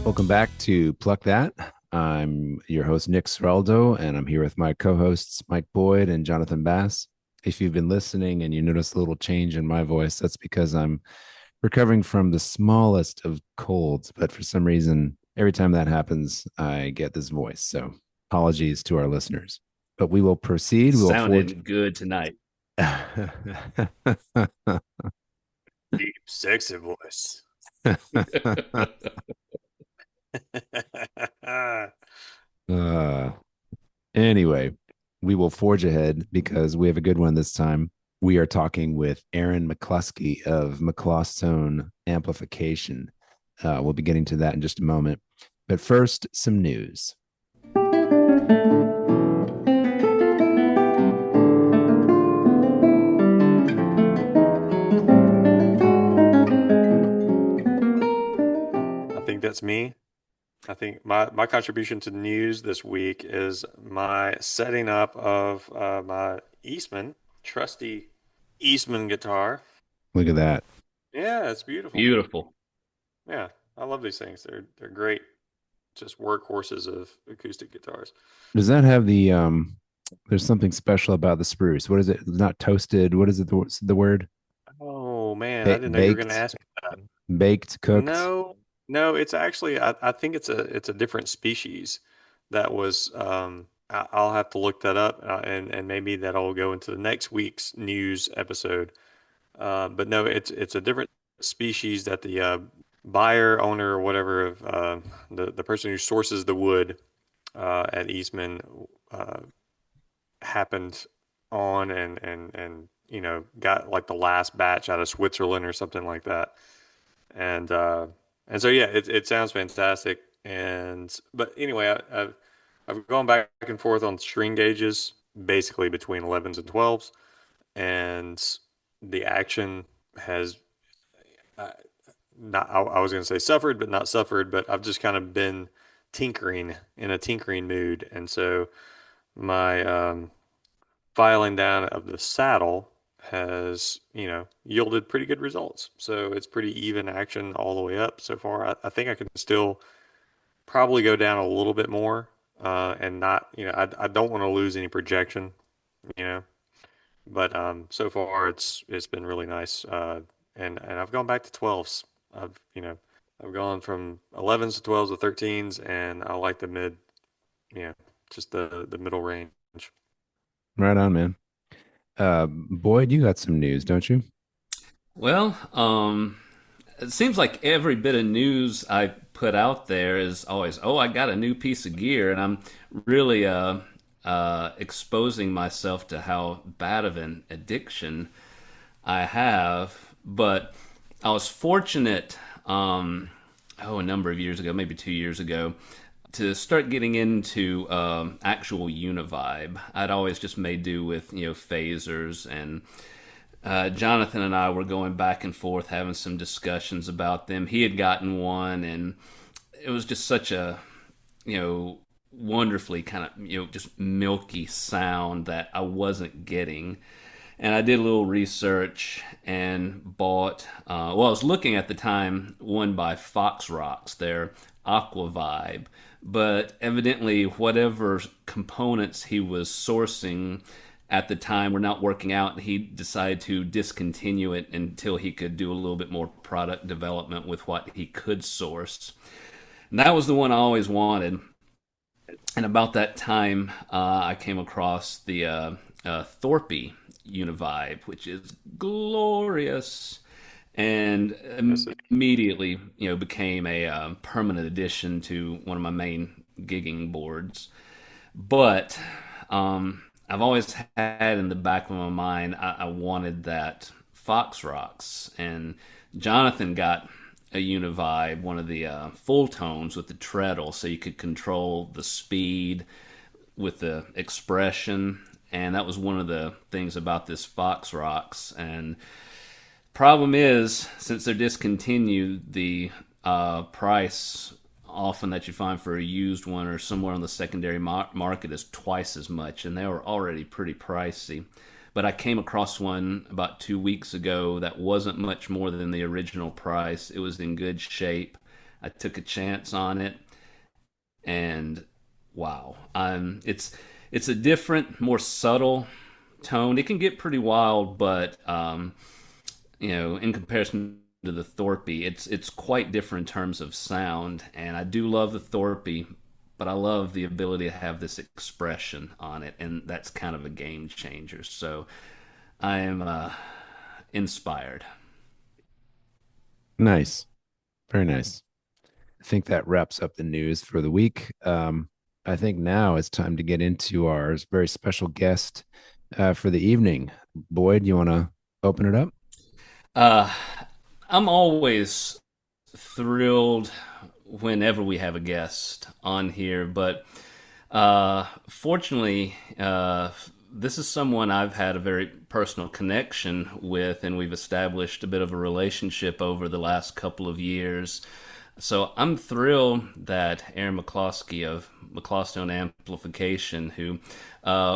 Welcome back to Pluck That. I'm your host, Nick Ciraldo, and I'm here with my co hosts, Mike Boyd and Jonathan Bass. If you've been listening and you notice a little change in my voice, that's because I'm recovering from the smallest of colds. But for some reason, every time that happens, I get this voice. So apologies to our listeners. But we will proceed. We will forge. Sounding good tonight. Deep, sexy voice. uh, Anyway, we will forge ahead because we have a good one this time. We are talking with Aaron McCloskey of McClostone Amplification. We'll be getting to that in just a moment. But first, some news. I think that's me. I think my contribution to news this week is my setting up of my Eastman, trusty Eastman guitar. Look at that. Yeah, it's beautiful. Beautiful. Yeah, I love these things. They're great, just workhorses of acoustic guitars. Does that have there's something special about the spruce? What is it? Not toasted. What is it? The word? Oh man, I didn't know you were going to Baked, ask me that. baked, cooked. No, no, it's actually I think it's a different species that was I'll have to look that up and maybe that'll go into the next week's news episode. But no, it's a different species that the buyer, owner, or whatever of the person who sources the wood at Eastman uh, happened on and got like the last batch out of Switzerland or something like that. And so yeah, it sounds fantastic. And but anyway, I've gone back and forth on string gauges, basically between 11s and 12s, and the action has uh, not. I was going to say suffered, but not suffered. But I've just kind of been tinkering in a tinkering mood, and so my filing down of the saddle has, yielded pretty good results. So it's pretty even action all the way up so far. I think I can still probably go down a little bit more and not, I don't want to lose any projection, you know. But so far it's been really nice. And I've gone back to 12s. I've gone from 11s to 12s to 13s, and I like the mid, you know, just the middle range. Right on, man. Boyd, you got some news, don't you? Well, it seems like every bit of news I put out there is always, oh, I got a new piece of gear, and I'm really exposing myself to how bad of an addiction I have. But I was fortunate, a number of years ago, maybe 2 years ago, to start getting into actual univibe. I'd always just made do with phasers, and Jonathan and I were going back and forth having some discussions about them. He had gotten one, and it was just such a wonderfully kind of just milky sound that I wasn't getting. And I did a little research and bought. Well, I was looking at the time one by Foxrox, their AquaVibe, but evidently whatever components he was sourcing at the time were not working out, and he decided to discontinue it until he could do a little bit more product development with what he could source. And that was the one I always wanted. And about that time, I came across the Thorpe Univibe, which is glorious, and Yes, immediately became a permanent addition to one of my main gigging boards. But I've always had in the back of my mind I wanted that Foxrox, and Jonathan got a Univibe, one of the full tones with the treadle, so you could control the speed with the expression. And that was one of the things about this Foxrox. And problem is, since they're discontinued, the price often that you find for a used one or somewhere on the secondary market is twice as much, and they were already pretty pricey. But I came across one about 2 weeks ago that wasn't much more than the original price. It was in good shape. I took a chance on it, and wow, it's a different, more subtle tone. It can get pretty wild, but in comparison to the Thorpe, it's quite different in terms of sound. And I do love the Thorpe, but I love the ability to have this expression on it, and that's kind of a game changer. So I am inspired. Nice. Very nice. I think that wraps up the news for the week. I think now it's time to get into our very special guest for the evening. Boyd, you want to open it up? Uh, I'm always thrilled whenever we have a guest on here, but fortunately, this is someone I've had a very personal connection with, and we've established a bit of a relationship over the last couple of years. So I'm thrilled that Aaron McCloskey of McClostone Amplification, who,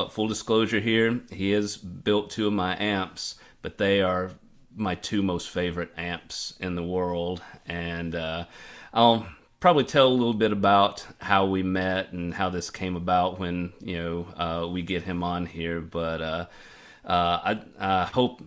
full disclosure here, he has built two of my amps, but they are my two most favorite amps in the world. And I'll probably tell a little bit about how we met and how this came about when we get him on here. But I hope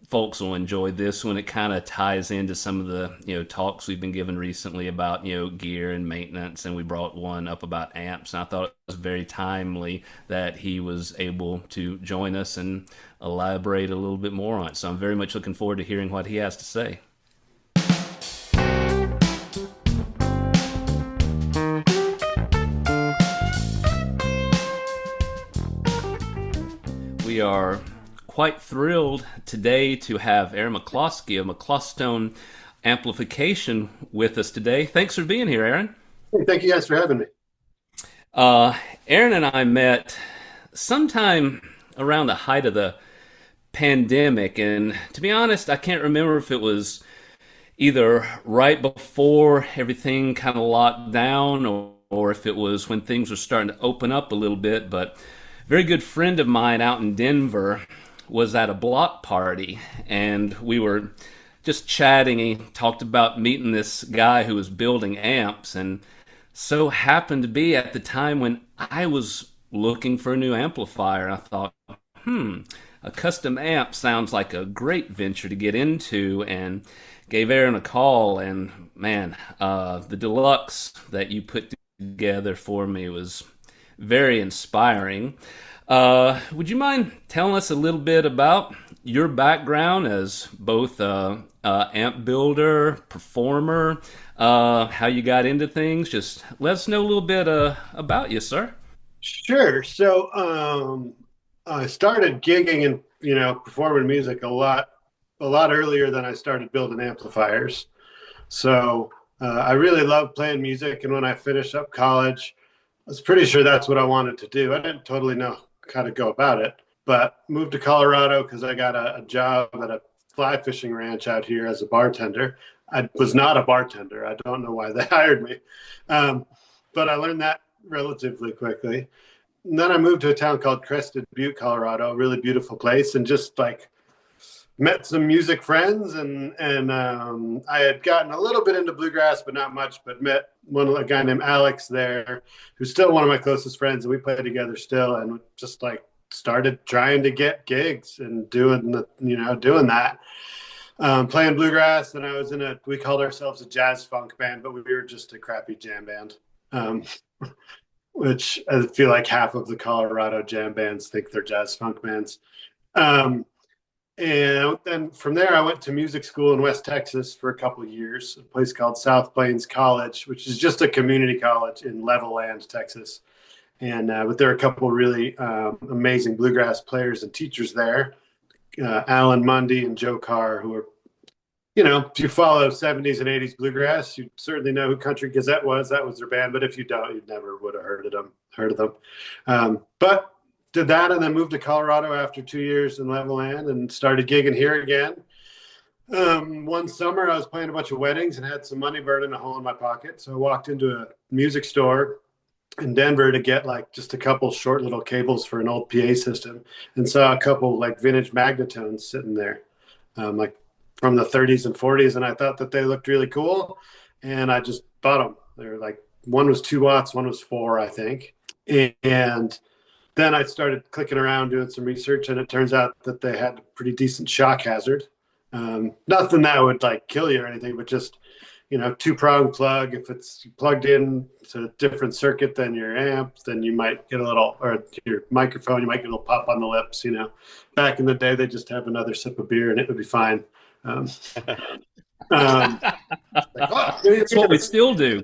folks will enjoy this one. It kind of ties into some of the talks we've been given recently about gear and maintenance, and we brought one up about amps, and I thought it was very timely that he was able to join us and elaborate a little bit more on it. So I'm very much looking forward to hearing what he has to say. We are quite thrilled today to have Aaron McCloskey of McClostone Amplification with us today. Thanks for being here, Aaron. Hey, thank you guys for having me. Aaron and I met sometime around the height of the pandemic, and to be honest, I can't remember if it was either right before everything kind of locked down or if it was when things were starting to open up a little bit. But a very good friend of mine out in Denver was at a block party, and we were just chatting. He talked about meeting this guy who was building amps, and so happened to be at the time when I was looking for a new amplifier. I thought, a custom amp sounds like a great venture to get into, and gave Aaron a call. And man, the deluxe that you put together for me was very inspiring. Would you mind telling us a little bit about your background as both amp builder, performer, how you got into things? Just let us know a little bit about you, sir. Sure. So I started gigging and performing music a lot earlier than I started building amplifiers. So I really loved playing music, and when I finished up college, I was pretty sure that's what I wanted to do. I didn't totally know how to go about it, but moved to Colorado because I got a job at a fly fishing ranch out here as a bartender. I was not a bartender. I don't know why they hired me, but I learned that relatively quickly. And then I moved to a town called Crested Butte, Colorado, a really beautiful place, and just like met some music friends, and I had gotten a little bit into bluegrass, but not much. But met a guy named Alex there, who's still one of my closest friends, and we play together still. And just like started trying to get gigs and doing that, playing bluegrass. And I was we called ourselves a jazz funk band, but we were just a crappy jam band, which I feel like half of the Colorado jam bands think they're jazz funk bands. And then from there, I went to music school in West Texas for a couple of years, a place called South Plains College, which is just a community college in Levelland, Texas. And but there are a couple of really amazing bluegrass players and teachers there, Alan Mundy and Joe Carr, who are, if you follow 70s and 80s bluegrass, you certainly know who Country Gazette was. That was their band. But if you don't, you never would have heard of them. But did that, and then moved to Colorado after 2 years in Levelland and started gigging here again. One summer, I was playing a bunch of weddings and had some money burning a hole in my pocket. So I walked into a music store in Denver to get like just a couple short little cables for an old PA system, and saw a couple like vintage magnetones sitting there, like from the 30s and 40s. And I thought that they looked really cool. and I just bought them. They were like, one was 2 watts, one was 4, I think. And then I started clicking around doing some research, and it turns out that they had a pretty decent shock hazard. Nothing that would like kill you or anything, but just, 2-prong plug. If it's plugged in to a different circuit than your amp, then you might get a little, or your microphone, you might get a little pop on the lips. Back in the day, they just have another sip of beer and it would be fine. That's what we still do.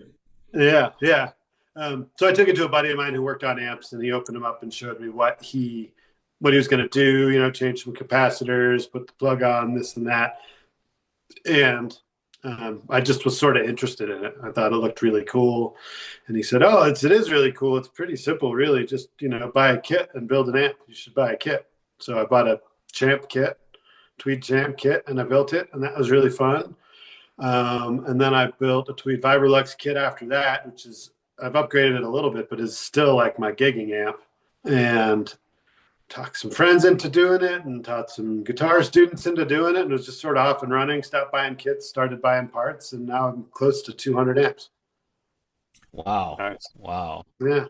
Yeah, yeah. So I took it to a buddy of mine who worked on amps, and he opened them up and showed me what he was going to do. Change some capacitors, put the plug on, this and that. And I just was sort of interested in it. I thought it looked really cool. And he said, "Oh, it is really cool. It's pretty simple, really. Just buy a kit and build an amp. You should buy a kit." So I bought a Champ kit, Tweed Champ kit, and I built it, and that was really fun. And then I built a Tweed Vibrolux kit after that, which is, I've upgraded it a little bit, but is still like my gigging amp. And talked some friends into doing it, and taught some guitar students into doing it, and it was just sort of off and running. Stopped buying kits, started buying parts, and now I'm close to 200 amps. Wow. Nice. Wow. Yeah.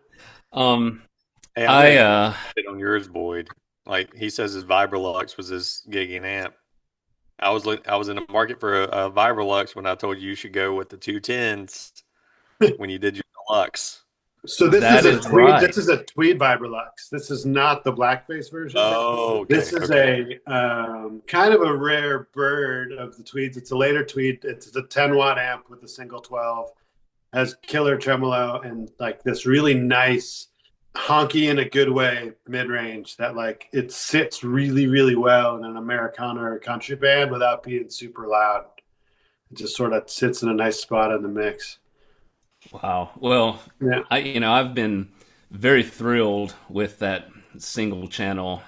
Hey, I on yours, Boyd. Like, he says his Vibrolux was his gigging amp. I was in the market for a Vibrolux when I told you should go with the 210s when you did your deluxe. So this is a Tweed Vibrolux. This is not the blackface version. Oh, okay. This is a kind of a rare bird of the Tweeds. It's a later Tweed. It's a 10-watt amp with a single 12. Has killer tremolo and like this really nice honky in a good way mid-range that like it sits really, really well in an Americana or country band without being super loud. It just sort of sits in a nice spot in the mix. Wow. Well, yeah. I've been very thrilled with that single channel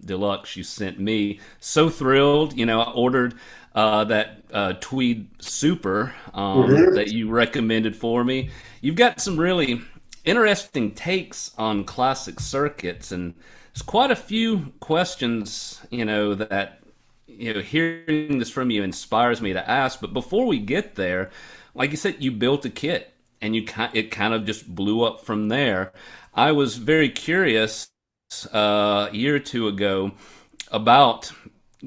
deluxe you sent me. So thrilled. I ordered that Tweed Super that you recommended for me. You've got some really interesting takes on classic circuits, and there's quite a few questions, that hearing this from you inspires me to ask. But before we get there, like you said, you built a kit, and it kind of just blew up from there. I was very curious a year or two ago about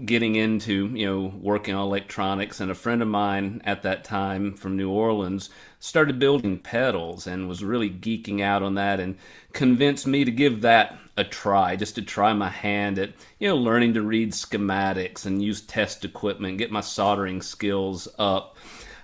getting into working on electronics, and a friend of mine at that time from New Orleans started building pedals and was really geeking out on that, and convinced me to give that a try, just to try my hand at learning to read schematics and use test equipment, get my soldering skills up.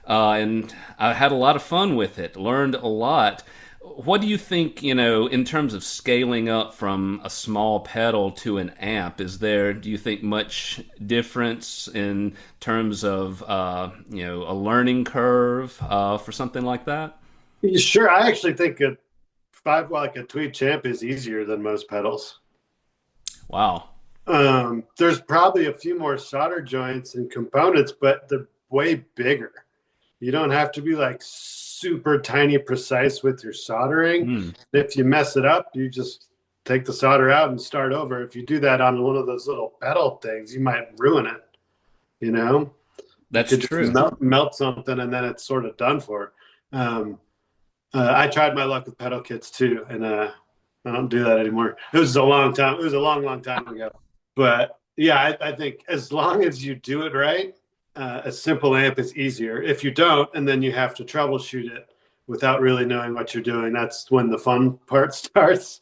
And I had a lot of fun with it, learned a lot. What do you think, in terms of scaling up from a small pedal to an amp? Do you think, much difference in terms of, a learning curve for something like that? Sure. I actually think a Tweed Champ is easier than most pedals. Wow. There's probably a few more solder joints and components, but they're way bigger. You don't have to be like super tiny precise with your soldering. If you mess it up, you just take the solder out and start over. If you do that on one of those little pedal things, you might ruin it. That's true. Melt something and then it's sort of done for. I tried my luck with pedal kits too, and I don't do that anymore. It was a long time ago. But yeah, I think as long as you do it right, a simple amp is easier. If you don't, and then you have to troubleshoot it without really knowing what you're doing, that's when the fun part starts.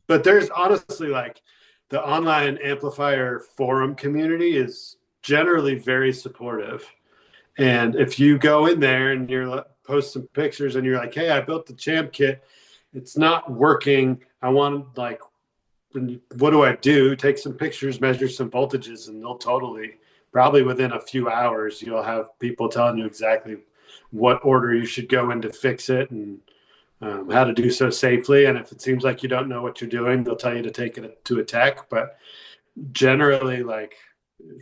But there's honestly, like, the online amplifier forum community is generally very supportive. And if you go in there and you're post some pictures and you're like, "Hey, I built the Champ kit. It's not working. I want, like, what do I do?" Take some pictures, measure some voltages, and they'll probably within a few hours, you'll have people telling you exactly what order you should go in to fix it, and how to do so safely. And if it seems like you don't know what you're doing, they'll tell you to take it to a tech. But generally, like,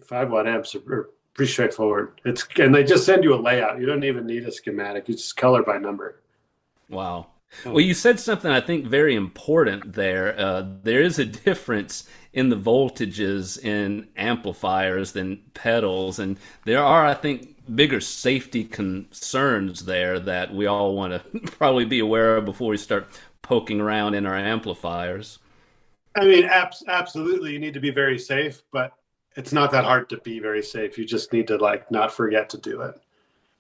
5-watt amps are pretty straightforward. And they just send you a layout. You don't even need a schematic. It's just color by number. Wow. Well, you said something I think very important there. There is a difference in the voltages in amplifiers than pedals, and there are, I think, bigger safety concerns there that we all want to probably be aware of before we start poking around in our amplifiers. I mean, absolutely, you need to be very safe, but it's not that hard to be very safe. You just need to like not forget to do it.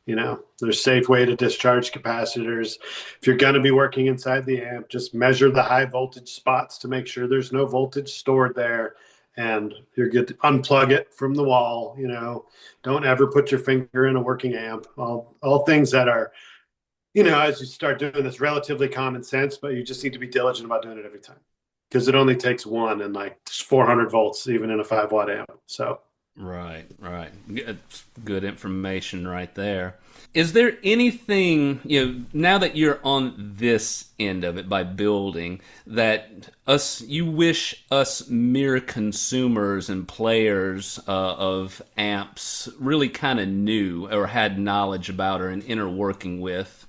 You know, there's a safe way to discharge capacitors. If you're going to be working inside the amp, just measure the high voltage spots to make sure there's no voltage stored there, and you're good to unplug it from the wall. You know, don't ever put your finger in a working amp. All things that are, you know, as you start doing this, relatively common sense, but you just need to be diligent about doing it every time, because it only takes one, and like 400 volts even in a 5-watt amp. So right. Good information right there. Is there anything, you know, now that you're on this end of it by building, that you wish us mere consumers and players of amps really kind of knew or had knowledge about or an inner working with?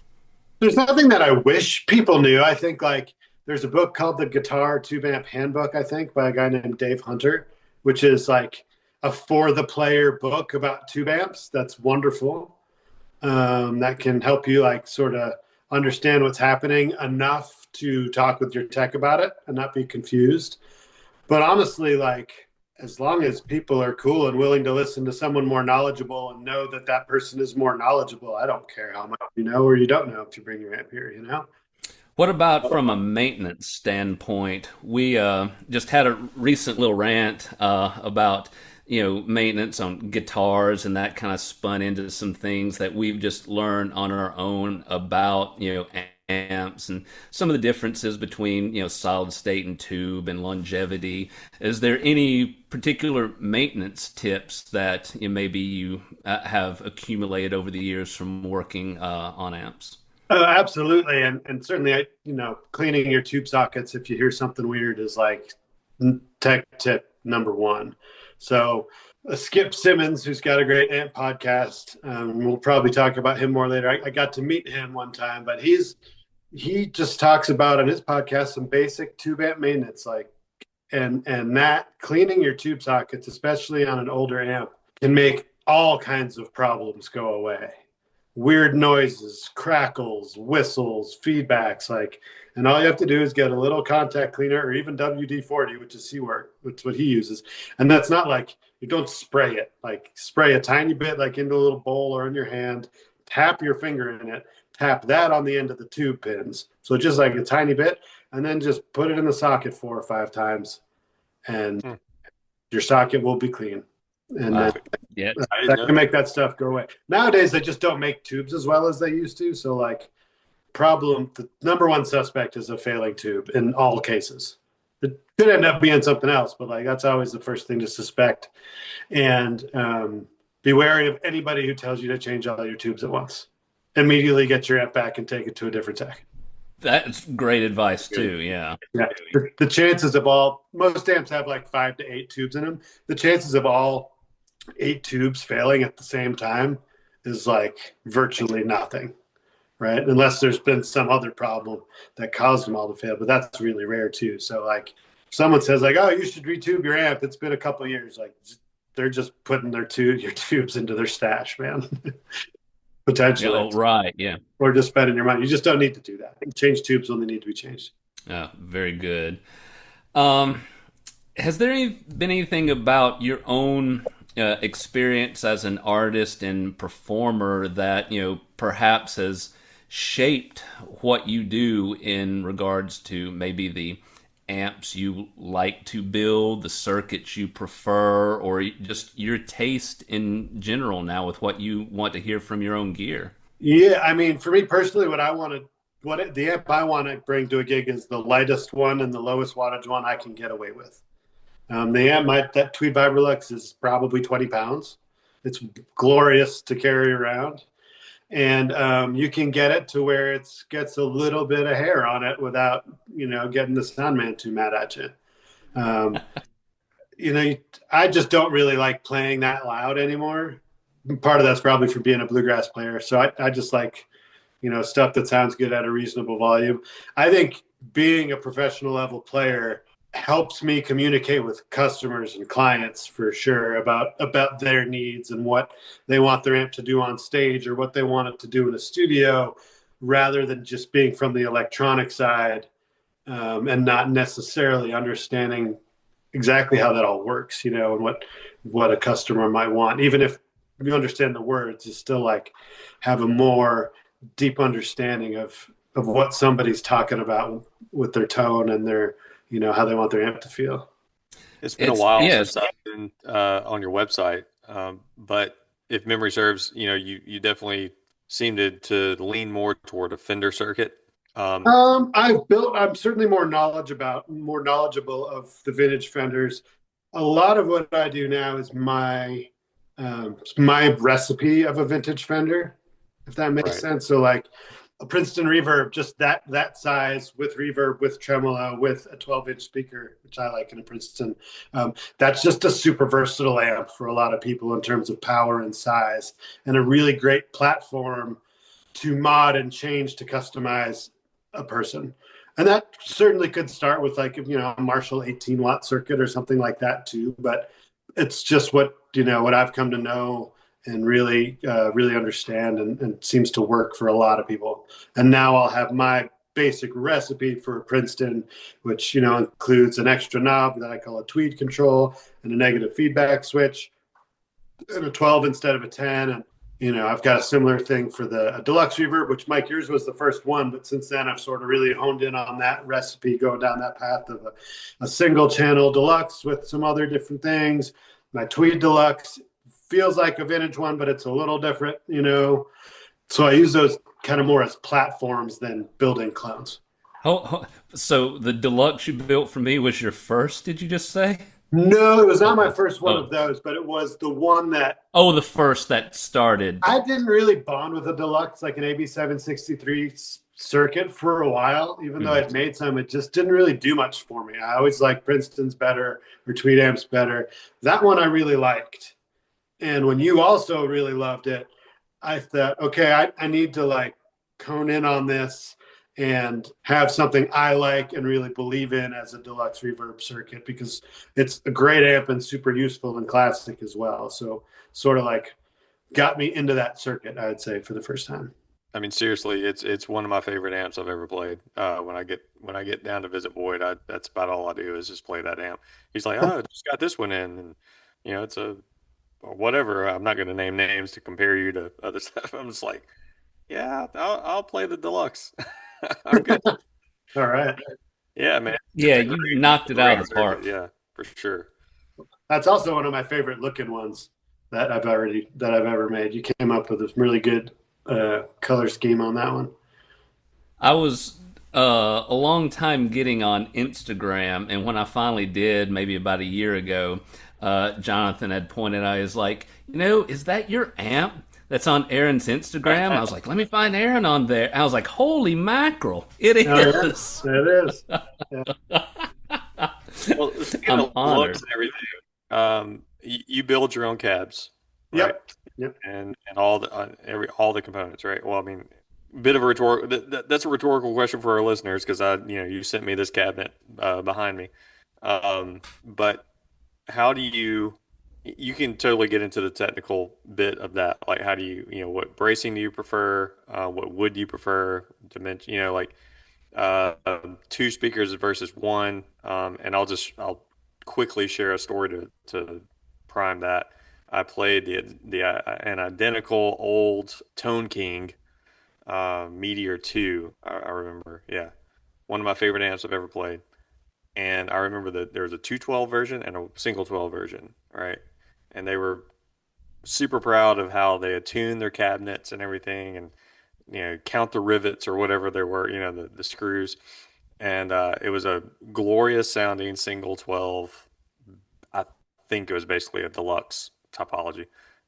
there's nothing that I wish people knew. I think like there's a book called The Guitar Tube Amp Handbook, I think, by a guy named Dave Hunter, which is like a for the player book about tube amps. That's wonderful. That can help you like sort of understand what's happening enough to talk with your tech about it and not be confused. But honestly, like as long as people are cool and willing to listen to someone more knowledgeable and know that that person is more knowledgeable, I don't care how much you know or you don't know if you bring your amp here, you know? What about from a maintenance standpoint? We just had a recent little rant about, you know, maintenance on guitars, and that kind of spun into some things that we've just learned on our own about, you know, amps and some of the differences between, you know, solid state and tube and longevity. Is there any particular maintenance tips that maybe you have accumulated over the years from working on amps? Absolutely. And certainly, you know, cleaning your tube sockets if you hear something weird is like tech tip number one. So Skip Simmons, who's got a great amp podcast, we'll probably talk about him more later. I got to meet him one time, but he just talks about on his podcast some basic tube amp maintenance, like and that cleaning your tube sockets, especially on an older amp, can make all kinds of problems go away. Weird noises, crackles, whistles, feedbacks, like, and all you have to do is get a little contact cleaner or even WD-40, which is C-Work, which is what he uses. And that's not like, you don't spray it, like spray a tiny bit, like into a little bowl or in your hand, tap your finger in it, tap that on the end of the tube pins. So just like a tiny bit, and then just put it in the socket 4 or 5 times, and your socket will be clean. And that can make that stuff go away. Nowadays, they just don't make tubes as well as they used to. So, like, the number one suspect is a failing tube in all cases. It could end up being something else, but like that's always the first thing to suspect. And be wary of anybody who tells you to change all your tubes at once. Immediately get your amp back and take it to a different tech. That's great advice too. Yeah. The chances of most amps have like 5 to 8 tubes in them. The chances of all 8 tubes failing at the same time is like virtually nothing, right? Unless there's been some other problem that caused them all to fail, but that's really rare too. So like if someone says like, oh, you should retube your amp, it's been a couple of years, like they're just putting your tubes into their stash, man. Potentially. Oh, right, yeah. Or just spending your money. You just don't need to do that. Change tubes when they need to be changed. Very good. Has there been anything about your own experience as an artist and performer that, you know, perhaps has shaped what you do in regards to maybe the amps you like to build, the circuits you prefer, or just your taste in general now with what you want to hear from your own gear? Yeah, I mean, for me personally, the amp I want to bring to a gig is the lightest one and the lowest wattage one I can get away with. The amp, that Tweed Vibrolux is probably 20 pounds. It's glorious to carry around. And you can get it to where it gets a little bit of hair on it without, you know, getting the sound man too mad at you. You know, I just don't really like playing that loud anymore. Part of that's probably for being a bluegrass player. So I just like, you know, stuff that sounds good at a reasonable volume. I think being a professional level player helps me communicate with customers and clients for sure about their needs and what they want their amp to do on stage or what they want it to do in a studio, rather than just being from the electronic side, and not necessarily understanding exactly how that all works, and what a customer might want. Even if you understand the words, it's still like have a more deep understanding of what somebody's talking about with their tone and their how they want their amp to feel. It's been a while since I've been on your website, but if memory serves, you definitely seem to lean more toward a Fender circuit. I'm certainly more knowledgeable of the vintage Fenders. A lot of what I do now is my recipe of a vintage Fender, if that makes sense. So like a Princeton reverb, just that size with reverb, with tremolo, with a 12-inch speaker, which I like in a Princeton. That's just a super versatile amp for a lot of people in terms of power and size, and a really great platform to mod and change to customize a person. And that certainly could start with like, a Marshall 18-watt circuit or something like that too. But it's just what I've come to know and really understand, and seems to work for a lot of people. And now I'll have my basic recipe for Princeton, which, includes an extra knob that I call a tweed control, and a negative feedback switch, and a 12 instead of a 10. And, I've got a similar thing for the deluxe reverb, which, Mike, yours was the first one. But since then, I've sort of really honed in on that recipe, going down that path of a single channel deluxe with some other different things. My tweed deluxe feels like a vintage one, but it's a little different, So I use those kind of more as platforms than building clones. So the deluxe you built for me was your first, did you just say? No, it was not my first one of those, but it was the one that... Oh, the first that started. I didn't really bond with a deluxe, like an AB763 circuit for a while. Even though I'd made some, it just didn't really do much for me. I always liked Princeton's better, or Tweed amps better. That one I really liked. And when you also really loved it, I thought, okay, I need to like hone in on this and have something I like and really believe in as a deluxe reverb circuit, because it's a great amp and super useful and classic as well. So sort of like got me into that circuit, I would say, for the first time. I mean, seriously, it's one of my favorite amps I've ever played. When I get down to visit Boyd, that's about all I do is just play that amp. He's like, oh, I just got this one in, and it's a whatever. I'm not going to name names to compare you to other stuff. I'm just like, yeah, I'll play the deluxe. I'm good. All right. Yeah, man. Yeah, you knocked it out of the park. Yeah, for sure. That's also one of my favorite looking ones that I've ever made. You came up with a really good color scheme on that one. I was a long time getting on Instagram, and when I finally did, maybe about a year ago, Jonathan had pointed out, is like, is that your amp that's on Aaron's Instagram? I was like, let me find Aaron on there. I was like, holy mackerel, it is. It is. Yeah. Well, I'm honored. And everything. You build your own cabs, right? Yep. And all the components, right? Well, I mean, bit of a rhetorical. That's a rhetorical question for our listeners, because you sent me this cabinet behind me, but how do you can totally get into the technical bit of that. Like, how do you, what bracing do you prefer? What wood do you prefer? Dimension, two speakers versus one. And I'll quickly share a story to prime that. I played an identical old Tone King Meteor 2. I remember, yeah, one of my favorite amps I've ever played. And I remember that there was a 212 version and a single 12 version, right? And they were super proud of how they had tuned their cabinets and everything, and count the rivets or whatever there were, the screws. And it was a glorious sounding single 12. I think it was basically a deluxe topology.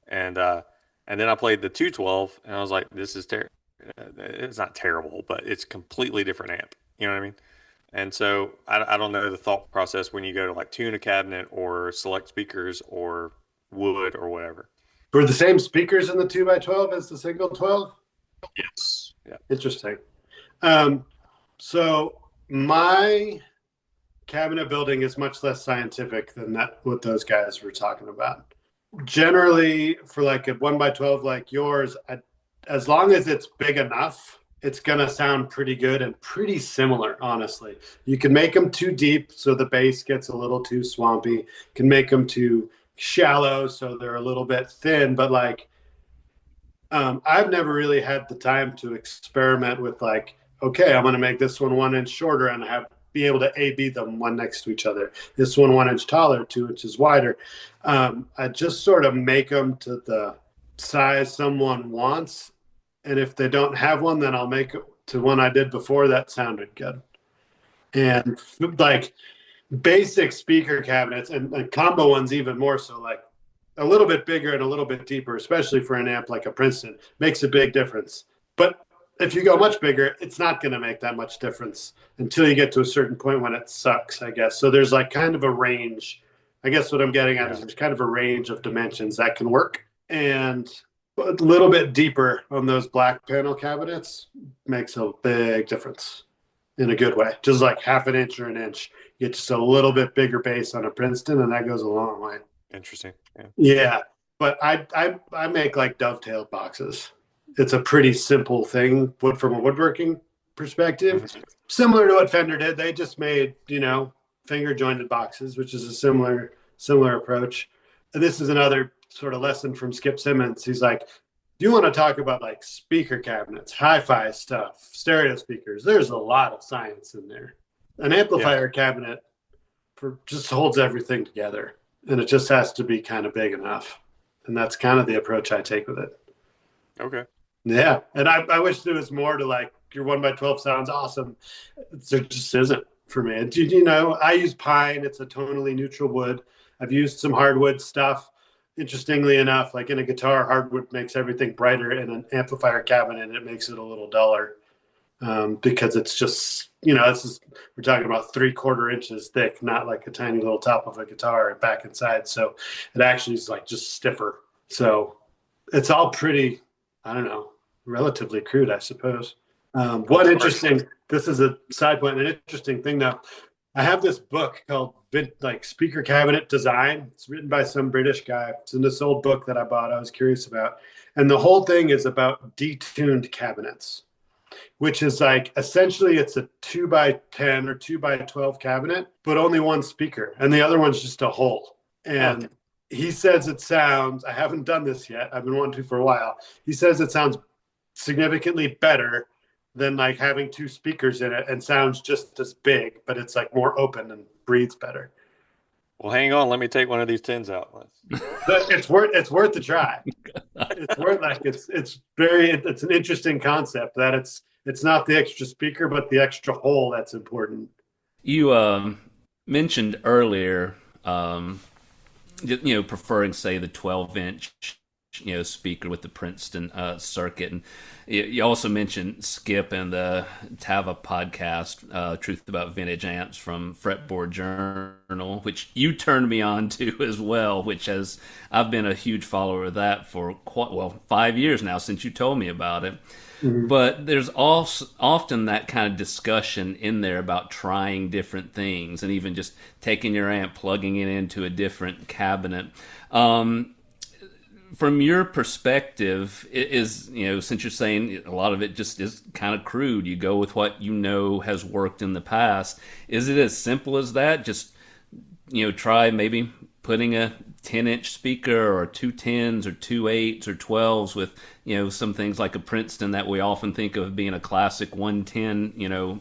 And then I played the 212, and I was like, this is terrible. It's not terrible, but it's a completely different amp. You know what I mean? And so I don't know the thought process when you go to like tune a cabinet or select speakers or wood or whatever. Were the same speakers in the 2x12 as the single 12? Yes. Yeah. Interesting. So my cabinet building is much less scientific than that what those guys were talking about. Generally, for like a 1x12 like yours, as long as it's big enough, it's going to sound pretty good and pretty similar, honestly. You can make them too deep so the bass gets a little too swampy. You can make them too shallow so they're a little bit thin, but like I've never really had the time to experiment with like, okay, I'm going to make this one 1 inch shorter and be able to A/B them one next to each other. This one 1 inch taller, 2 inches wider. I just sort of make them to the size someone wants, and if they don't have one, then I'll make it to one I did before that sounded good. And like basic speaker cabinets and combo ones even more so, like a little bit bigger and a little bit deeper, especially for an amp like a Princeton, makes a big difference. But if you go much bigger, it's not going to make that much difference until you get to a certain point when it sucks, I guess. So there's like kind of a range. I guess what I'm getting at is there's kind of a range of dimensions that can work. And a little bit deeper on those black panel cabinets makes a big difference in a good way. Just like 1/2 inch or 1 inch. You get just a little bit bigger bass on a Princeton, and that goes a long way. Interesting. Yeah. But I make like dovetailed boxes. It's a pretty simple thing from a woodworking perspective. Similar to what Fender did. They just made, finger jointed boxes, which is a similar approach. And this is another sort of lesson from Skip Simmons. He's like, do you want to talk about like speaker cabinets, hi-fi stuff, stereo speakers? There's a lot of science in there. An amplifier cabinet just holds everything together, and it just has to be kind of big enough. And that's kind of the approach I take with it. Okay. Yeah. And I wish there was more to like your 1x12 sounds awesome. There just isn't for me. I use pine. It's a tonally neutral wood. I've used some hardwood stuff. Interestingly enough, like in a guitar, hardwood makes everything brighter. In an amplifier cabinet, it makes it a little duller because it's just, we're talking about 3/4 inches thick, not like a tiny little top of a guitar and back inside. So it actually is like just stiffer. So it's all pretty, I don't know, relatively crude, I suppose. This is a side point, an interesting thing though. I have this book called Speaker Cabinet Design. It's written by some British guy. It's in this old book that I bought. I was curious about. And the whole thing is about detuned cabinets, which is like essentially it's a 2x10 or 2x12 cabinet, but only one speaker. And the other one's just a hole. And he says it sounds, I haven't done this yet. I've been wanting to for a while. He says it sounds significantly better than like having 2 speakers in it, and sounds just as big, but it's like more open and breathes better. Well, hang on. Let me take one of these tins out. It's worth the try. It's worth it's an interesting concept that it's not the extra speaker, but the extra hole that's important. You mentioned earlier, preferring say the 12-inch speaker with the Princeton circuit, and you also mentioned Skip and the Tava podcast, Truth About Vintage Amps from Fretboard Journal, which you turned me on to as well, I've been a huge follower of that for 5 years now since you told me about it. Mm-hmm. But there's also often that kind of discussion in there about trying different things and even just taking your amp, plugging it into a different cabinet. From your perspective, since you're saying a lot of it just is kind of crude, you go with what has worked in the past. Is it as simple as that? Just, try maybe putting a 10-inch speaker or 2 10s or 2 8s or 12s with, some things like a Princeton that we often think of being a classic 110,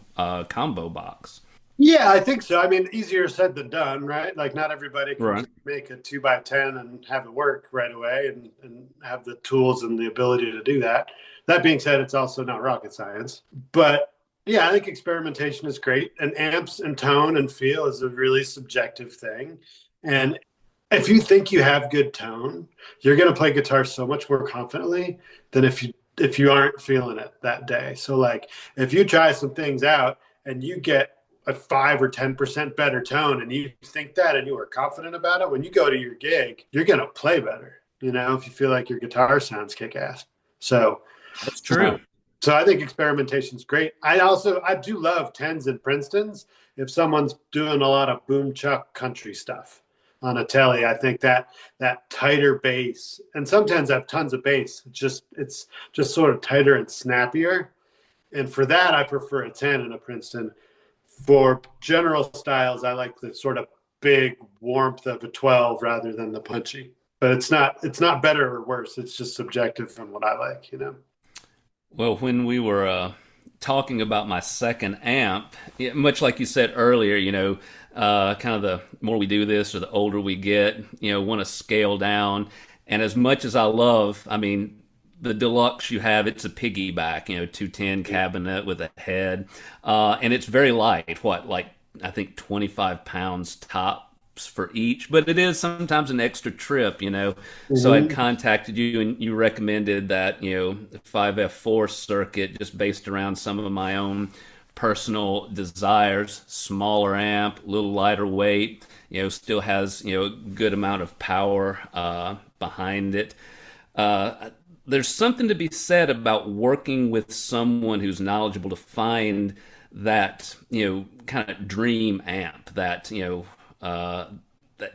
combo box. Yeah, I think so. I mean, easier said than done, right? Like not everybody can make a 2x10 and have it work right away and have the tools and the ability to do that. That being said, it's also not rocket science. But yeah, I think experimentation is great. And amps and tone and feel is a really subjective thing. And if you think you have good tone, you're going to play guitar so much more confidently than if you aren't feeling it that day. So like if you try some things out and you get a 5 or 10% better tone and you think that and you are confident about it, when you go to your gig, you're going to play better, if you feel like your guitar sounds kick-ass. So that's true. So I think experimentation is great. I do love tens and Princetons. If someone's doing a lot of boom chuck country stuff on a telly, I think that tighter bass, and sometimes I have tons of bass. It's just sort of tighter and snappier. And for that, I prefer a 10 and a Princeton. For general styles, I like the sort of big warmth of a 12 rather than the punchy. But it's not better or worse. It's just subjective from what I like, you know. Well, when we were talking about my second amp, much like you said earlier, kind of the more we do this or the older we get, want to scale down. And as much as I love, I mean, the deluxe you have, it's a piggyback, 210 cabinet with a head. And it's very light, like I think 25 pounds top for each, but it is sometimes an extra trip. So I'd contacted you and you recommended that 5F4 circuit, just based around some of my own personal desires. Smaller amp, a little lighter weight, still has a good amount of power behind it. There's something to be said about working with someone who's knowledgeable to find that kind of dream amp, that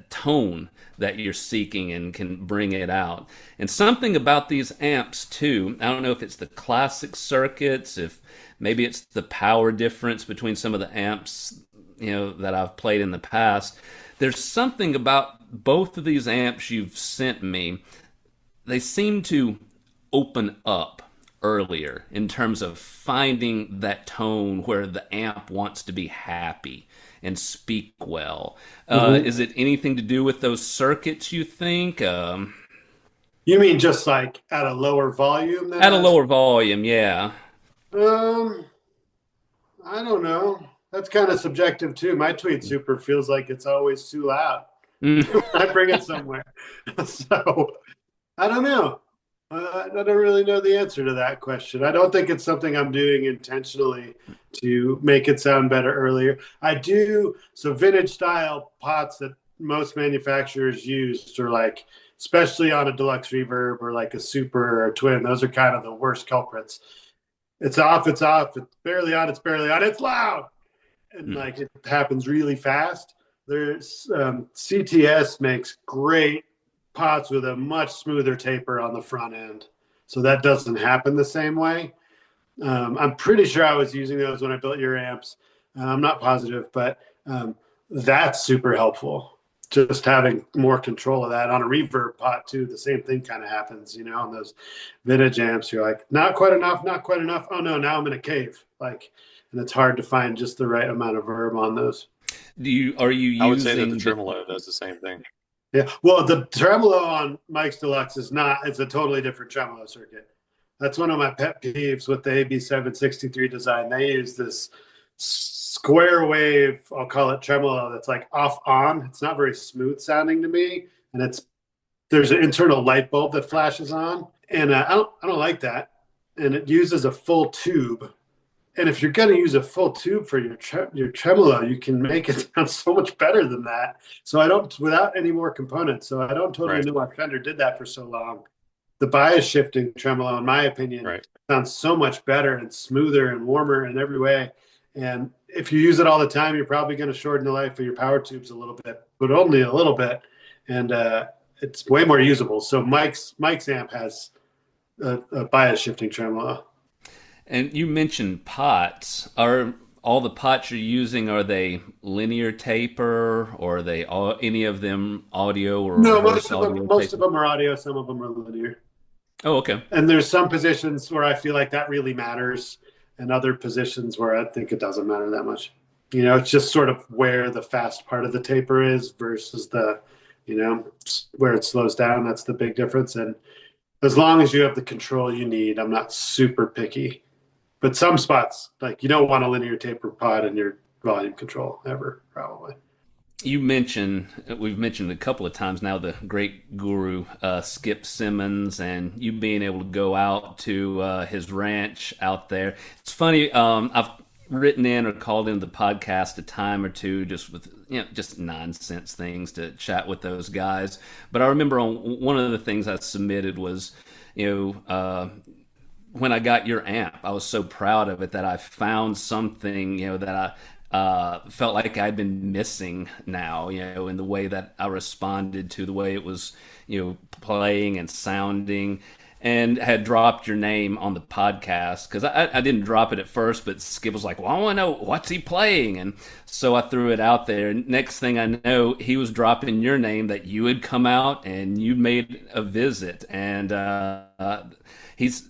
tone that you're seeking and can bring it out. And something about these amps too, I don't know if it's the classic circuits, if maybe it's the power difference between some of the amps that I've played in the past. There's something about both of these amps you've sent me. They seem to open up earlier in terms of finding that tone where the amp wants to be happy and speak well. Is it anything to do with those circuits, you think? You mean just like at a lower volume? At a lower volume, yeah. I don't know. That's kind of subjective too. My Tweet Super feels like it's always too loud. I bring it somewhere. So I don't know. I don't really know the answer to that question. I don't think it's something I'm doing intentionally to make it sound better earlier. I do. So vintage style pots that most manufacturers use are like, especially on a deluxe reverb or like a super or a twin, those are kind of the worst culprits. It's off, it's barely on, it's loud. And like it happens really fast. There's CTS makes great pots with a much smoother taper on the front end, so that doesn't happen the same way. I'm pretty sure I was using those when I built your amps. I'm not positive, but that's super helpful. Just having more control of that on a reverb pot too. The same thing kind of happens, on those vintage amps. You're like, not quite enough. Oh no, now I'm in a cave. And it's hard to find just the right amount of verb on those. I would say that the tremolo does the same thing. Yeah, well, the tremolo on Mike's Deluxe it's a totally different tremolo circuit. That's one of my pet peeves with the AB763 design. They use this square wave, I'll call it tremolo, that's like off on. It's not very smooth sounding to me. And there's an internal light bulb that flashes on. And I don't like that. And it uses a full tube. And if you're going to use a full tube for your tremolo, you can make it sound so much better than that. So without any more components. So I don't totally know why Fender did that for so long. The bias shifting tremolo, in my opinion, sounds so much better and smoother and warmer in every way. And if you use it all the time, you're probably going to shorten the life of your power tubes a little bit, but only a little bit. And it's way more usable. So Mike's amp has a bias shifting tremolo. And you mentioned pots. Are all the pots you're using, are they linear taper, or are they any of them audio or no? Most of them are audio. Some of them are linear. Oh, okay. And there's some positions where I feel like that really matters, and other positions where I think it doesn't matter that much. It's just sort of where the fast part of the taper is versus the, where it slows down. That's the big difference. And as long as you have the control you need, I'm not super picky. But some spots, like you don't want a linear taper pot in your volume control ever, probably. We've mentioned a couple of times now the great guru Skip Simmons, and you being able to go out to his ranch out there. It's funny, I've written in or called in the podcast a time or two just with just nonsense things to chat with those guys. But I remember on one of the things I submitted was when I got your amp, I was so proud of it that I found something, that I felt like I'd been missing now, in the way that I responded to the way it was, playing and sounding, and had dropped your name on the podcast because I didn't drop it at first, but Skip was like, well, I want to know what's he playing. And so I threw it out there. Next thing I know, he was dropping your name that you had come out and you made a visit. And he's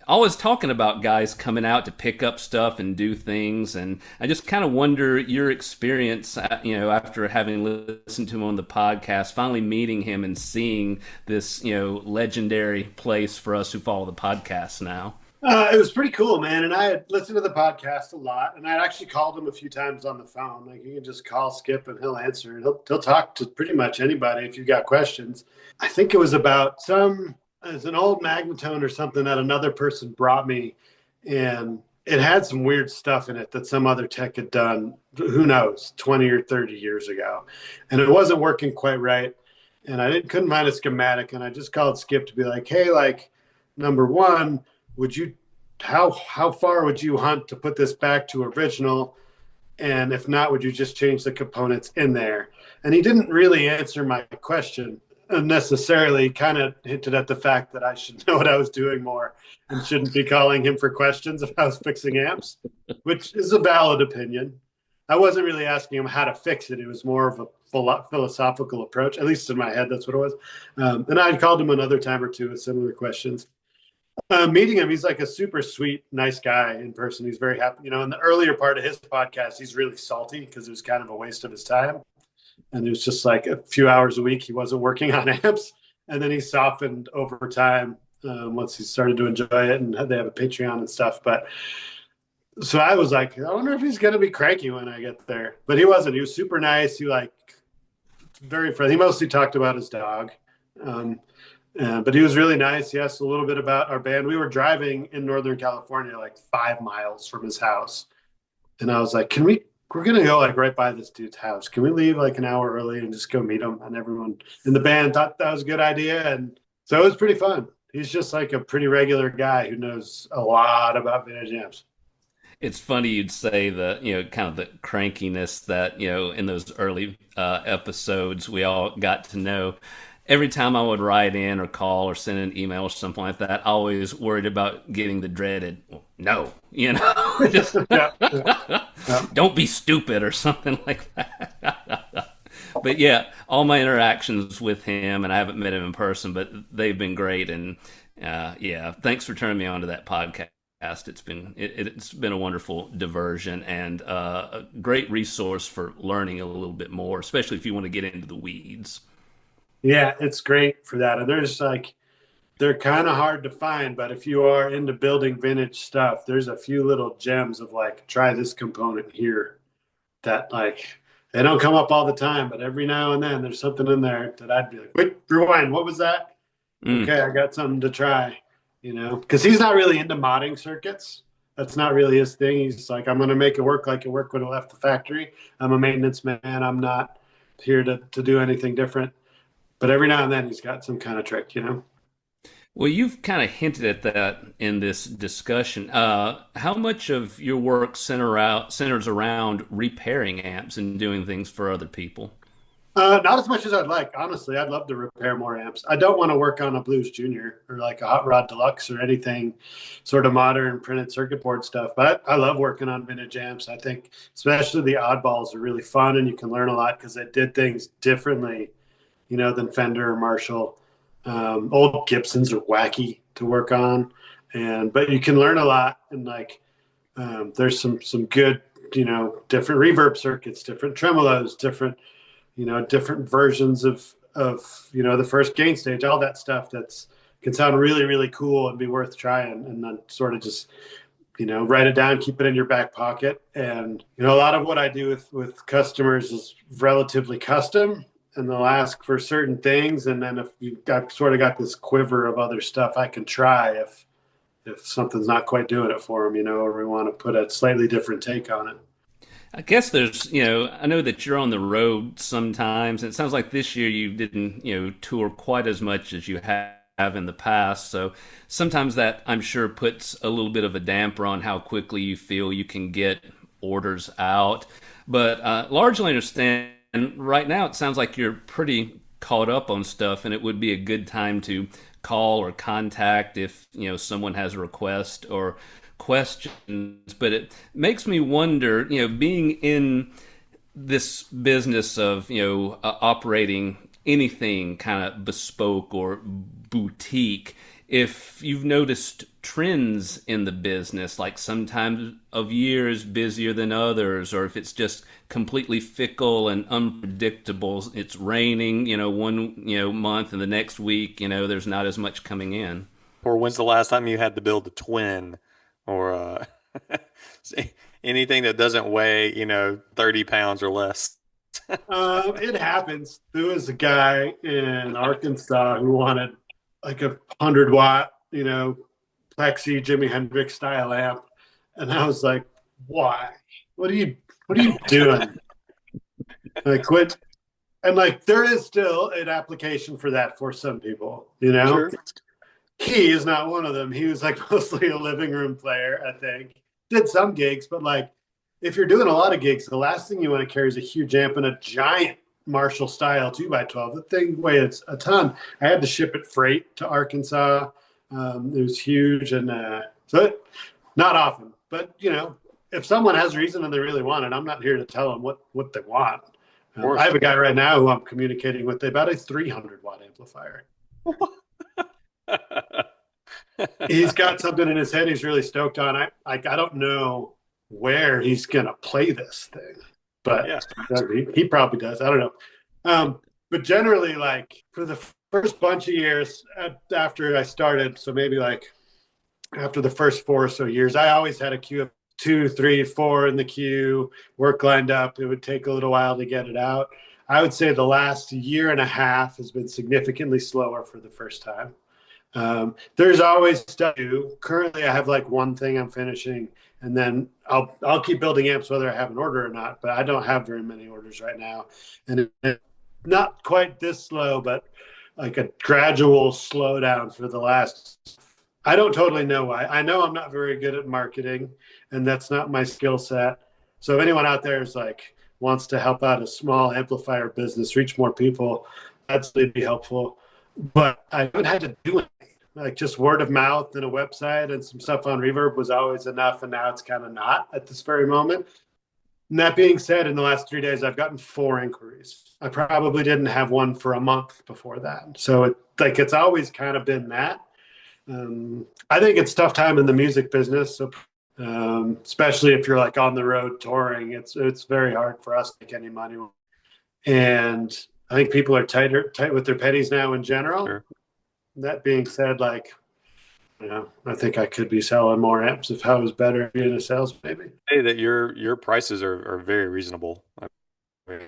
always talking about guys coming out to pick up stuff and do things. And I just kind of wonder your experience, after having listened to him on the podcast, finally meeting him and seeing this, legendary place for us who follow the podcast now. It was pretty cool, man. And I had listened to the podcast a lot, and I'd actually called him a few times on the phone. Like, you can just call Skip and he'll answer, and he'll talk to pretty much anybody if you've got questions. I think it was about it's an old Magnetone or something that another person brought me, and it had some weird stuff in it that some other tech had done, who knows, 20 or 30 years ago. And it wasn't working quite right. And I couldn't find a schematic. And I just called Skip to be like, hey, like, number one, how far would you hunt to put this back to original? And if not, would you just change the components in there? And he didn't really answer my question unnecessarily. Kind of hinted at the fact that I should know what I was doing more and shouldn't be calling him for questions if I was fixing amps, which is a valid opinion. I wasn't really asking him how to fix it. It was more of a philosophical approach, at least in my head. That's what it was. And I called him another time or two with similar questions. Meeting him, he's like a super sweet, nice guy in person. He's very happy. In the earlier part of his podcast, he's really salty because it was kind of a waste of his time. And it was just like a few hours a week he wasn't working on amps. And then he softened over time once he started to enjoy it, and they have a Patreon and stuff. But so I was like, I wonder if he's going to be cranky when I get there. But he wasn't. He was super nice. He very friendly. He mostly talked about his dog. But he was really nice. He asked a little bit about our band. We were driving in Northern California, like 5 miles from his house. And I was like, we're going to go like right by this dude's house. Can we leave like an hour early and just go meet him? And everyone in the band thought that was a good idea. And so it was pretty fun. He's just like a pretty regular guy who knows a lot about vintage amps. It's funny you'd say kind of the crankiness that, in those early episodes we all got to know. Every time I would write in or call or send an email or something like that, I always worried about getting the dreaded, no, just don't be stupid or something like that. But yeah, all my interactions with him, and I haven't met him in person, but they've been great. And thanks for turning me on to that podcast. It's been a wonderful diversion and a great resource for learning a little bit more, especially if you want to get into the weeds. Yeah, it's great for that. And they're kind of hard to find, but if you are into building vintage stuff, there's a few little gems of like, try this component here that like, they don't come up all the time, but every now and then there's something in there that I'd be like, wait, rewind. What was that? Okay, I got something to try, because he's not really into modding circuits. That's not really his thing. He's like, I'm going to make it work like it worked when it left the factory. I'm a maintenance man. I'm not here to do anything different. But every now and then he's got some kind of trick, Well, you've kind of hinted at that in this discussion. How much of your work centers around repairing amps and doing things for other people? Not as much as I'd like. Honestly, I'd love to repair more amps. I don't want to work on a Blues Junior or like a Hot Rod Deluxe or anything sort of modern printed circuit board stuff. But I love working on vintage amps. I think especially the oddballs are really fun, and you can learn a lot because they did things differently, than Fender or Marshall. Old Gibsons are wacky to work on, but you can learn a lot. And there's some good, different reverb circuits, different tremolos, different versions of the first gain stage, all that stuff can sound really, really cool and be worth trying. And then sort of just, write it down, keep it in your back pocket. And, a lot of what I do with customers is relatively custom, and they'll ask for certain things. And then if I've sort of got this quiver of other stuff I can try if something's not quite doing it for them, or we want to put a slightly different take on it. I guess there's, I know that you're on the road sometimes, and it sounds like this year you didn't, tour quite as much as you have have in the past. So sometimes that, I'm sure, puts a little bit of a damper on how quickly you feel you can get orders out. But largely understand. Right now, it sounds like you're pretty caught up on stuff, and it would be a good time to call or contact if someone has a request or questions. But it makes me wonder, being in this business of operating anything kind of bespoke or boutique, if you've noticed trends in the business, like sometimes of years busier than others, or if it's just completely fickle and unpredictable. It's raining one month, and the next week there's not as much coming in. Or when's the last time you had to build a twin, or anything that doesn't weigh 30 pounds or less? It happens. There was a guy in Arkansas who wanted like 100 watt, plexi Jimi Hendrix style amp, and I was like, "Why? What are you doing? Like, quit!" And like, there is still an application for that for some people, Sure. He is not one of them. He was like mostly a living room player, I think. Did some gigs, but like, if you're doing a lot of gigs, the last thing you want to carry is a huge amp and a giant Marshall style 2x12. The thing weighs a ton. I had to ship it freight to Arkansas. It was huge, and not often. But if someone has a reason and they really want it, I'm not here to tell them what they want. I have a guy right now who I'm communicating with. They bought a 300-watt amplifier. He's got something in his head he's really stoked on. I don't know where he's gonna play this thing, but yeah, he probably does. I don't know. But generally, like for the first bunch of years after I started, so maybe like after the first 4 or so years, I always had a queue of 2, 3, 4 in the queue, work lined up. It would take a little while to get it out. I would say the last year and a half has been significantly slower for the first time. There's always stuff to do. Currently, I have like one thing I'm finishing, and then I'll keep building amps whether I have an order or not. But I don't have very many orders right now, and it's not quite this slow, but like a gradual slowdown for the last. I don't totally know why. I know I'm not very good at marketing, and that's not my skill set. So if anyone out there is like wants to help out a small amplifier business, reach more people, that's really be helpful. But I haven't had to do anything. Like just word of mouth and a website and some stuff on Reverb was always enough, and now it's kind of not at this very moment. And that being said, in the last 3 days, I've gotten 4 inquiries. I probably didn't have one for a month before that. So it's always kind of been that. I think it's tough time in the music business, so, especially if you're like on the road touring. It's very hard for us to make any money, and I think people are tight with their pennies now in general. Sure. That being said, like, I think I could be selling more amps if I was better in a sales, maybe. Hey, that your prices are very reasonable. I mean,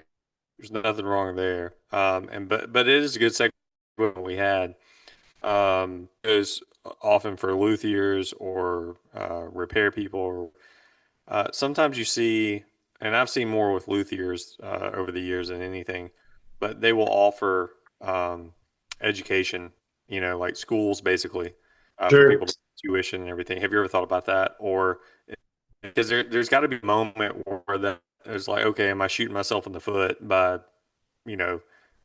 there's nothing wrong there. But it is a good segment we had. Is often for luthiers or repair people, or sometimes you see, and I've seen more with luthiers over the years than anything, but they will offer education, like schools basically, Sure. for people to tuition and everything. Have you ever thought about that? Or because there's got to be a moment where there's like, okay, am I shooting myself in the foot by,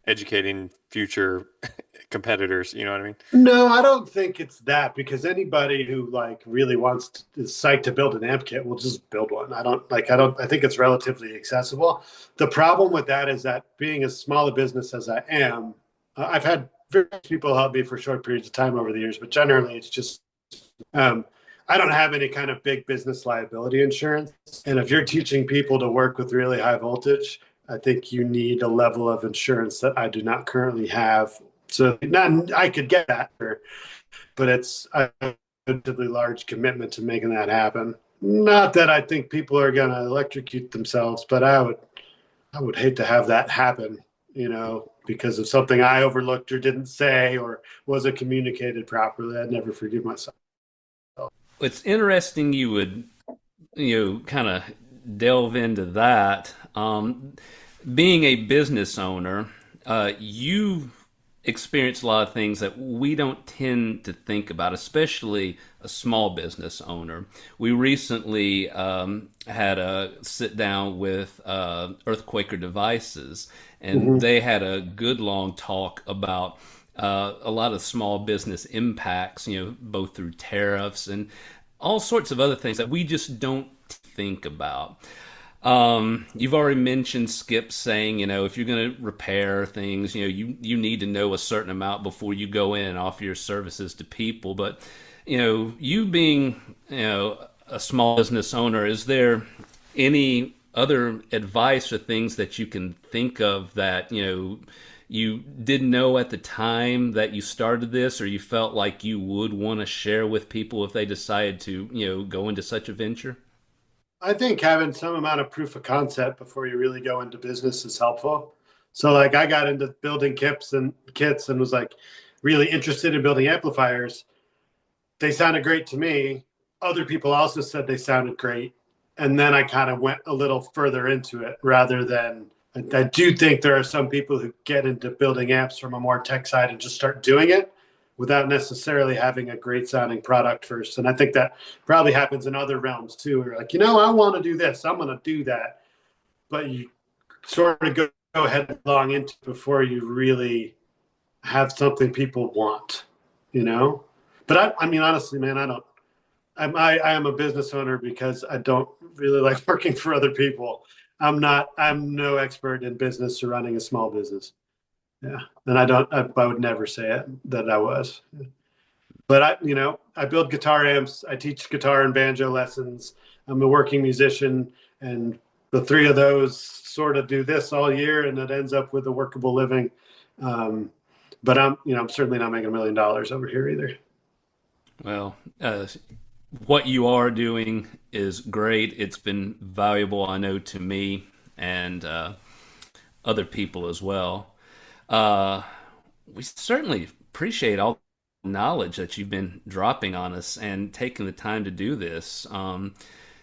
educating future competitors? You know what I mean? No, I don't think it's that, because anybody who like really is psyched to build an amp kit will just build one. I think it's relatively accessible. The problem with that is that being as small a business as I am, I've had various people help me for short periods of time over the years, but generally it's just, I don't have any kind of big business liability insurance. And if you're teaching people to work with really high voltage, I think you need a level of insurance that I do not currently have. So I could get that, but it's a relatively large commitment to making that happen. Not that I think people are going to electrocute themselves, but I would hate to have that happen, because of something I overlooked or didn't say or wasn't communicated properly. I'd never forgive myself. It's interesting you would, kind of delve into that. Being a business owner, you experienced a lot of things that we don't tend to think about, especially a small business owner. We recently had a sit down with Earthquaker Devices, and Mm-hmm. they had a good long talk about a lot of small business impacts, both through tariffs and all sorts of other things that we just don't think about. You've already mentioned Skip saying, if you're going to repair things, you need to know a certain amount before you go in and offer your services to people. But, you being, a small business owner, is there any other advice or things that you can think of that, you didn't know at the time that you started this, or you felt like you would want to share with people if they decided to, go into such a venture? I think having some amount of proof of concept before you really go into business is helpful. So like I got into building kits and was like really interested in building amplifiers. They sounded great to me. Other people also said they sounded great. And then I kind of went a little further into it rather than I do think there are some people who get into building amps from a more tech side and just start doing it without necessarily having a great sounding product first. And I think that probably happens in other realms too. Where you're like, I want to do this, I'm going to do that. But you sort of go headlong into it before you really have something people want, you know? But I mean, honestly, man, I am a business owner because I don't really like working for other people. I'm no expert in business or running a small business. Yeah. And I would never say it that I was. But I build guitar amps. I teach guitar and banjo lessons. I'm a working musician, and the three of those sort of do this all year, and it ends up with a workable living. But I'm certainly not making $1 million over here either. Well, what you are doing is great. It's been valuable, I know, to me and other people as well. Uh, we certainly appreciate all the knowledge that you've been dropping on us and taking the time to do this.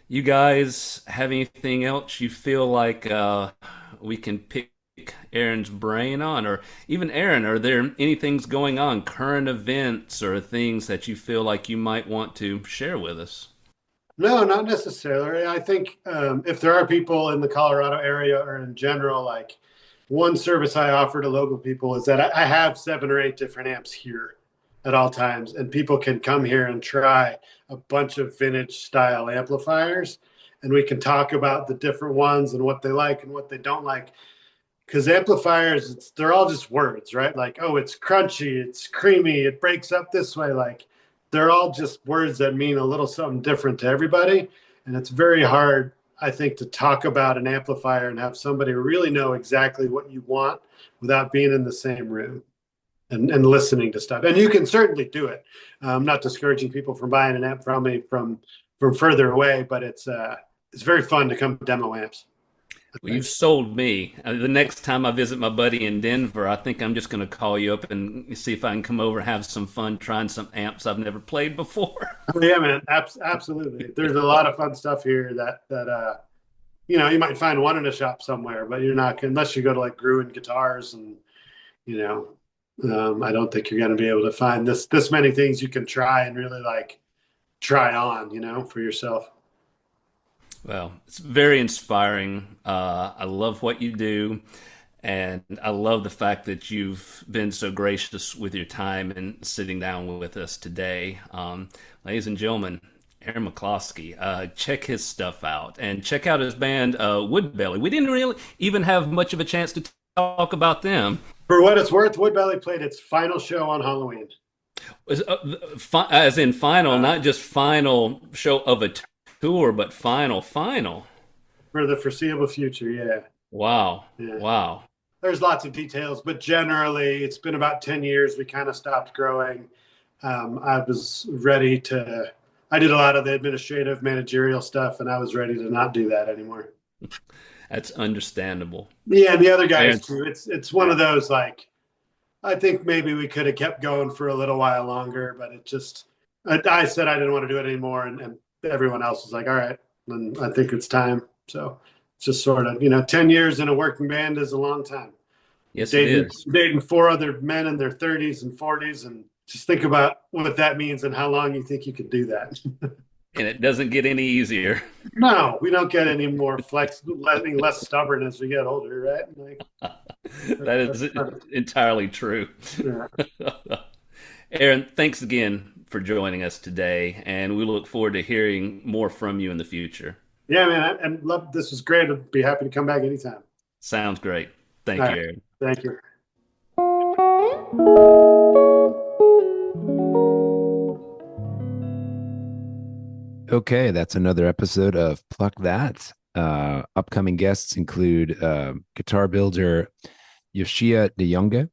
You guys have anything else you feel like we can pick Aaron's brain on? Or even Aaron, are there anything going on, current events or things that you feel like you might want to share with us? No, not necessarily. I think if there are people in the Colorado area or in general, like one service I offer to local people is that I have 7 or 8 different amps here at all times, and people can come here and try a bunch of vintage style amplifiers, and we can talk about the different ones and what they like and what they don't like. Because amplifiers, they're all just words, right? Like, oh, it's crunchy, it's creamy, it breaks up this way. Like, they're all just words that mean a little something different to everybody. And it's very hard, I think, to talk about an amplifier and have somebody really know exactly what you want without being in the same room and listening to stuff. And you can certainly do it. I'm not discouraging people from buying an amp from me from further away, but it's very fun to come demo amps. Well, you've sold me. The next time I visit my buddy in Denver, I think I'm just going to call you up and see if I can come over and have some fun trying some amps I've never played before. Yeah, man, absolutely. There's a lot of fun stuff here that you might find one in a shop somewhere, but you're not unless you go to like Gruen Guitars, and I don't think you're going to be able to find this many things you can try and really like try on, for yourself. Well, it's very inspiring. I love what you do, and I love the fact that you've been so gracious with your time and sitting down with us today. Ladies and gentlemen, Aaron McCloskey, check his stuff out and check out his band Woodbelly. We didn't really even have much of a chance to talk about them. For what it's worth, Woodbelly played its final show on Halloween. As in final, not just final show of a tour, but final. For the foreseeable future, yeah. Wow. Yeah. Wow. There's lots of details, but generally it's been about 10 years. We kind of stopped growing. I did a lot of the administrative managerial stuff, and I was ready to not do that anymore. That's understandable. Yeah, and the other guys too. It's one of those, like, I think maybe we could have kept going for a little while longer, but I said I didn't want to do it anymore, and everyone else was like, all right, then I think it's time. So it's just sort of, 10 years in a working band is a long time. Yes, it dating is. dating four other men in their 30s and 40s, and just think about what that means and how long you think you could do that. And it doesn't get any easier. No, we don't get any more any less stubborn as we get older, right? Like, That is entirely true. yeah. Aaron, thanks again for joining us today, and we look forward to hearing more from you in the future. Yeah, man, and love this was great. I'd be happy to come back anytime. Sounds great. Thank All you, right. Aaron. Thank you. Okay, that's another episode of Pluck That. Upcoming guests include guitar builder Yoshia de Jonge,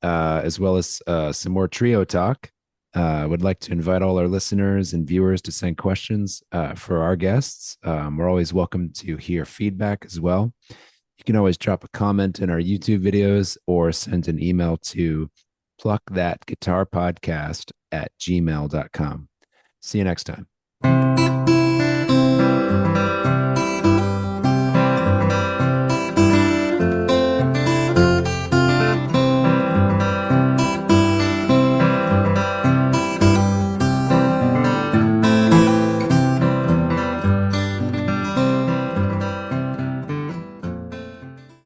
as well as some more trio talk. I would like to invite all our listeners and viewers to send questions for our guests. We're always welcome to hear feedback as well. You can always drop a comment in our YouTube videos or send an email to pluckthatguitarpodcast@gmail.com. See you next time.